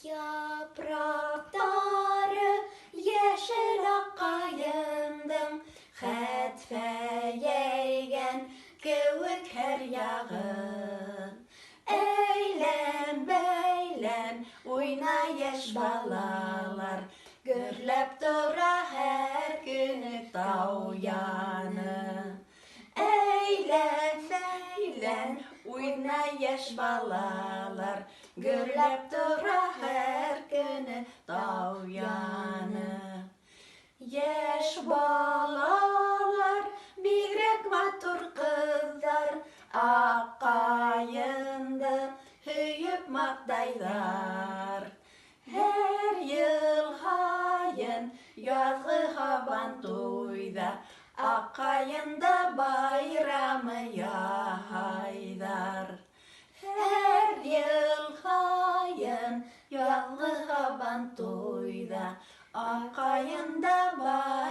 Yaprakları yeşil akkayındım, Xetfe yeygen gövük her yağın. Eylen beylen oyna yaş balalar, Gürlep dura her günü dağ yanı. Eylen beylen oyna yaş balalar, Gürlep dura her günü dağ yanı. Yaş balalar birek matur kızlar, Akkayında hüyüp maktaylar. Her yıl hayın yazgı havan toyda, Akkayında bayramı ya haydar. Her yıl hayın yazgı havan toyda, Akkayında bayramı